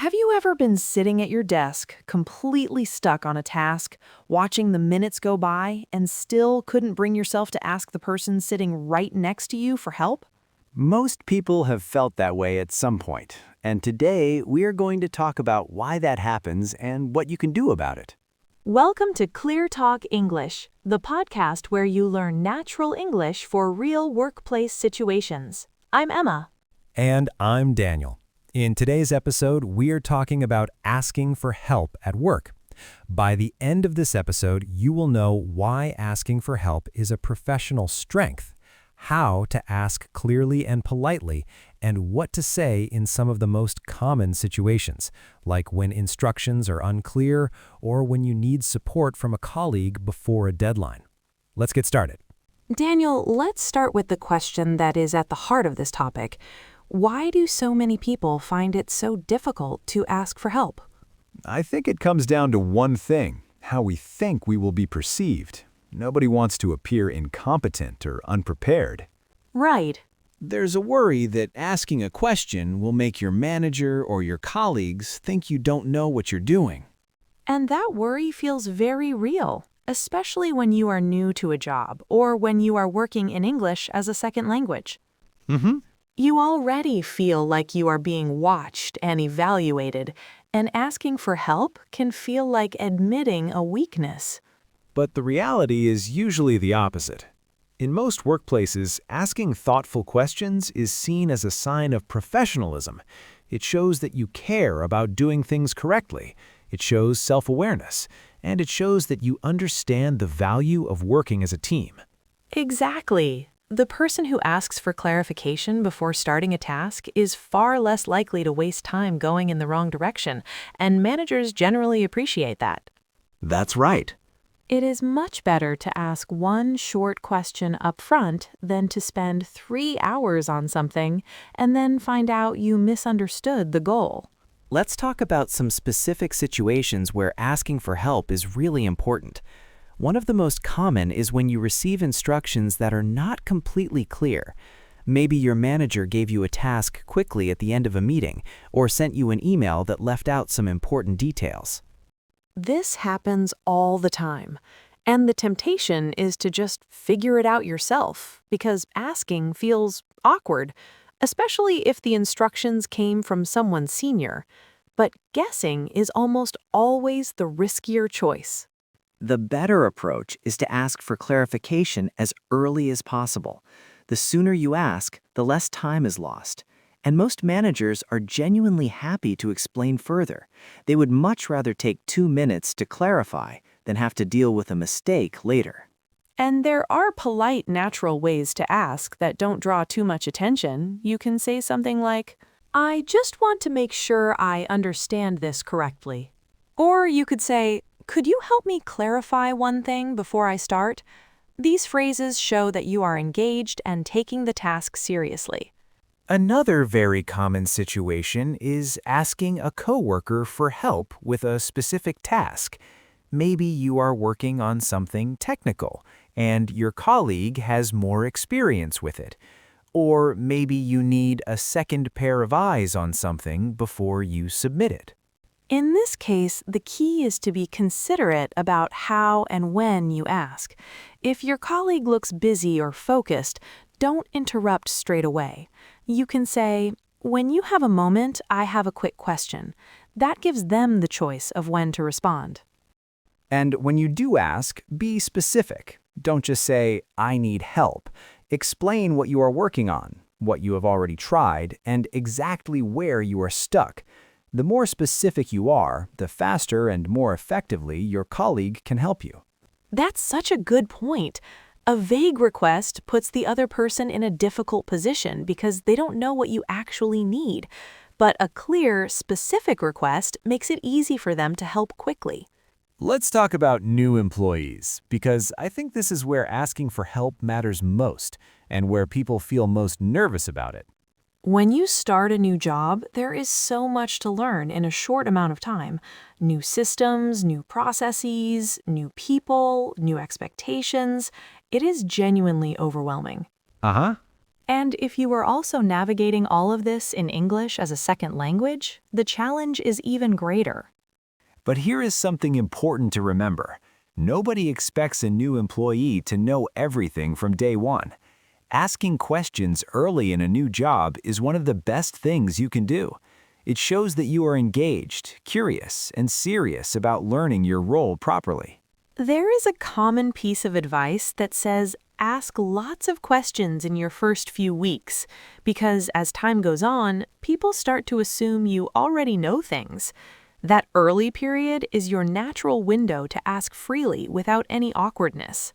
Have you ever been sitting at your desk, completely stuck on a task, watching the minutes go by, and still couldn't bring yourself to ask the person sitting right next to you for help? Most people have felt that way at some point, and today we are going to talk about why that happens and what you can do about it. Welcome to ClearTalk English, the podcast where you learn natural English for real workplace situations. I'm Emma. And I'm Daniel. In today's episode, we are talking about asking for help at work. By the end of this episode, you will know why asking for help is a professional strength, how to ask clearly and politely, and what to say in some of the most common situations, like when instructions are unclear or when you need support from a colleague before a deadline. Let's get started. Daniel, let's start with the question that is at the heart of this topic. Why do so many people find it so difficult to ask for help? I think it comes down to one thing: how we think we will be perceived. Nobody wants to appear incompetent or unprepared. Right. There's a worry that asking a question will make your manager or your colleagues think you don't know what you're doing. And that worry feels very real, especially when you are new to a job or when you are working in English as a second language. You already feel like you are being watched and evaluated, and asking for help can feel like admitting a weakness. But the reality is usually the opposite. In most workplaces, asking thoughtful questions is seen as a sign of professionalism. It shows that you care about doing things correctly. It shows self-awareness, and it shows that you understand the value of working as a team. Exactly. The person who asks for clarification before starting a task is far less likely to waste time going in the wrong direction, and managers generally appreciate that. That's right. It is much better to ask one short question up front than to spend 3 hours on something and then find out you misunderstood the goal. Let's talk about some specific situations where asking for help is really important. One of the most common is when you receive instructions that are not completely clear. Maybe your manager gave you a task quickly at the end of a meeting or sent you an email that left out some important details. This happens all the time, and the temptation is to just figure it out yourself because asking feels awkward, especially if the instructions came from someone senior. But guessing is almost always the riskier choice. The better approach is to ask for clarification as early as possible. The sooner you ask, the less time is lost. And most managers are genuinely happy to explain further. They would much rather take 2 minutes to clarify than have to deal with a mistake later. And there are polite, natural ways to ask that don't draw too much attention. You can say something like, "I just want to make sure I understand this correctly." Or you could say, "Could you help me clarify one thing before I start?" These phrases show that you are engaged and taking the task seriously. Another very common situation is asking a coworker for help with a specific task. Maybe you are working on something technical, and your colleague has more experience with it. Or maybe you need a second pair of eyes on something before you submit it. In this case, the key is to be considerate about how and when you ask. If your colleague looks busy or focused, don't interrupt straight away. You can say, "When you have a moment, I have a quick question." That gives them the choice of when to respond. And when you do ask, be specific. Don't just say, "I need help." Explain what you are working on, what you have already tried, and exactly where you are stuck. The more specific you are, the faster and more effectively your colleague can help you. That's such a good point. A vague request puts the other person in a difficult position because they don't know what you actually need. But a clear, specific request makes it easy for them to help quickly. Let's talk about new employees, because I think this is where asking for help matters most and where people feel most nervous about it. When you start a new job, there is so much to learn in a short amount of time. New systems, new processes, new people, new expectations. It is genuinely overwhelming. And if you are also navigating all of this in English as a second language, the challenge is even greater. But here is something important to remember. Nobody expects a new employee to know everything from day one. Asking questions early in a new job is one of the best things you can do. It shows that you are engaged, curious, and serious about learning your role properly. There is a common piece of advice that says ask lots of questions in your first few weeks, because as time goes on, people start to assume you already know things. That early period is your natural window to ask freely without any awkwardness.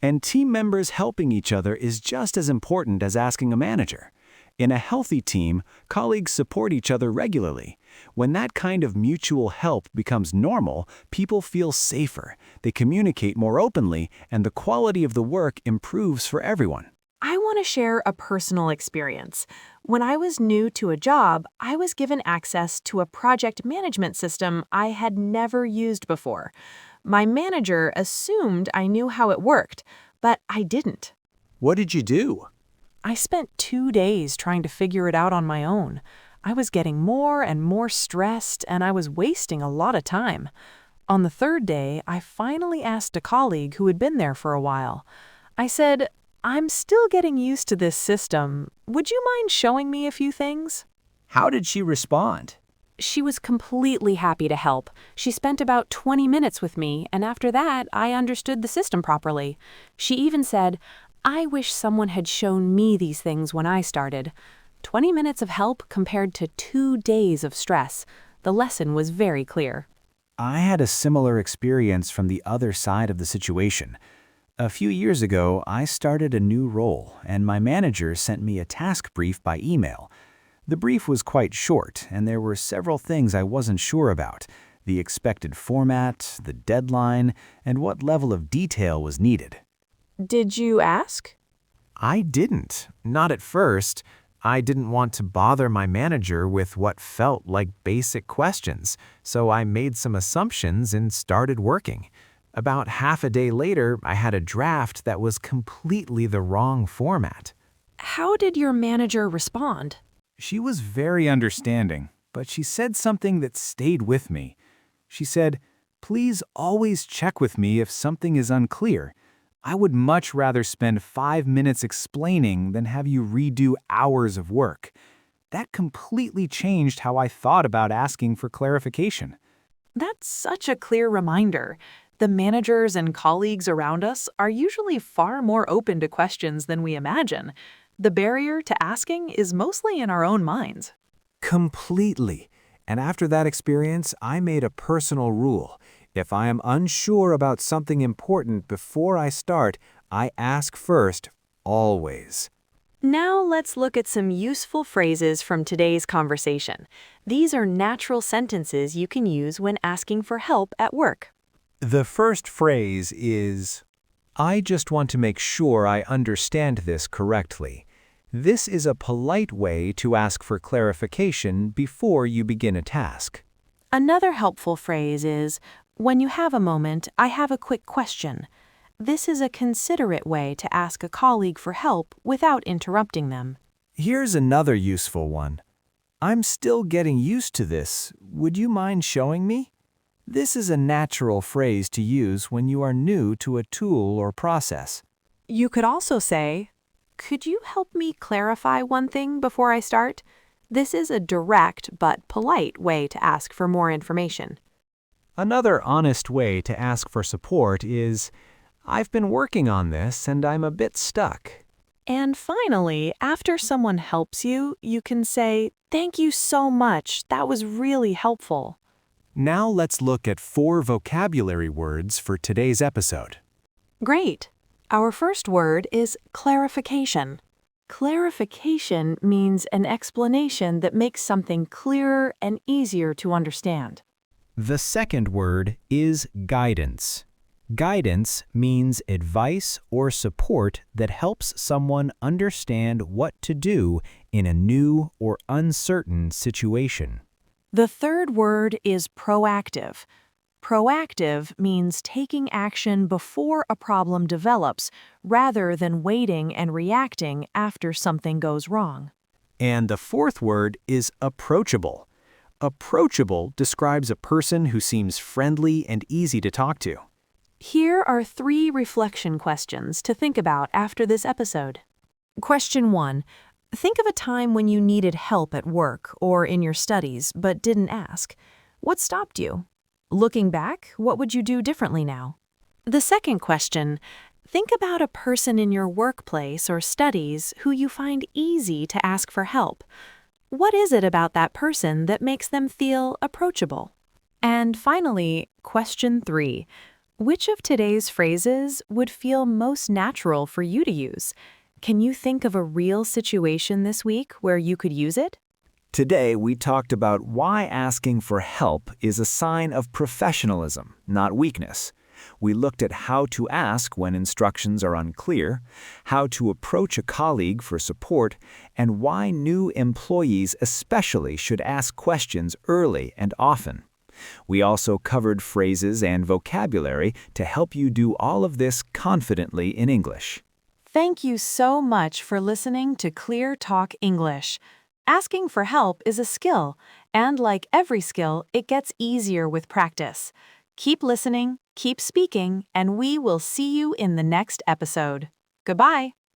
And team members helping each other is just as important as asking a manager. In a healthy team, colleagues support each other regularly. When that kind of mutual help becomes normal, people feel safer, they communicate more openly, and the quality of the work improves for everyone. I want to share a personal experience. When I was new to a job, I was given access to a project management system I had never used before. My manager assumed I knew how it worked, but I didn't. What did you do? I spent 2 days trying to figure it out on my own. I was getting more and more stressed, and I was wasting a lot of time. On the third day, I finally asked a colleague who had been there for a while. I said, "I'm still getting used to this system. Would you mind showing me a few things?" How did she respond? She was completely happy to help. She spent about 20 minutes with me, and after that, I understood the system properly. She even said, "I wish someone had shown me these things when I started." 20 minutes of help compared to 2 days of stress. The lesson was very clear. I had a similar experience from the other side of the situation. A few years ago, I started a new role, and my manager sent me a task brief by email. The brief was quite short, and there were several things I wasn't sure about: the expected format, the deadline, and what level of detail was needed. Did you ask? I didn't. Not at first. I didn't want to bother my manager with what felt like basic questions, so I made some assumptions and started working. About half a day later, I had a draft that was completely the wrong format. How did your manager respond? She was very understanding, but she said something that stayed with me. She said, "Please always check with me if something is unclear. I would much rather spend 5 minutes explaining than have you redo hours of work." That completely changed how I thought about asking for clarification. That's such a clear reminder. The managers and colleagues around us are usually far more open to questions than we imagine. The barrier to asking is mostly in our own minds. Completely. And after that experience, I made a personal rule. If I am unsure about something important before I start, I ask first, always. Now let's look at some useful phrases from today's conversation. These are natural sentences you can use when asking for help at work. The first phrase is, "I just want to make sure I understand this correctly." This is a polite way to ask for clarification before you begin a task. Another helpful phrase is, "When you have a moment, I have a quick question." This is a considerate way to ask a colleague for help without interrupting them. Here's another useful one. "I'm still getting used to this. Would you mind showing me?" This is a natural phrase to use when you are new to a tool or process. You could also say, "Could you help me clarify one thing before I start?" This is a direct but polite way to ask for more information. Another honest way to ask for support is, "I've been working on this and I'm a bit stuck." And finally, after someone helps you, you can say, "Thank you so much. That was really helpful." Now let's look at 4 vocabulary words for today's episode. Great. Our first word is clarification. Clarification means an explanation that makes something clearer and easier to understand. The second word is guidance. Guidance means advice or support that helps someone understand what to do in a new or uncertain situation. The third word is proactive. Proactive means taking action before a problem develops rather than waiting and reacting after something goes wrong. And the fourth word is approachable. Approachable describes a person who seems friendly and easy to talk to. Here are 3 reflection questions to think about after this episode. Question 1. Think of a time when you needed help at work or in your studies but didn't ask. What stopped you? Looking back, what would you do differently now? The second question. Think about a person in your workplace or studies who you find easy to ask for help. What is it about that person that makes them feel approachable? And finally, question 3. Which of today's phrases would feel most natural for you to use? Can you think of a real situation this week where you could use it? Today, we talked about why asking for help is a sign of professionalism, not weakness. We looked at how to ask when instructions are unclear, how to approach a colleague for support, and why new employees especially should ask questions early and often. We also covered phrases and vocabulary to help you do all of this confidently in English. Thank you so much for listening to ClearTalk English. Asking for help is a skill, and like every skill, it gets easier with practice. Keep listening, keep speaking, and we will see you in the next episode. Goodbye.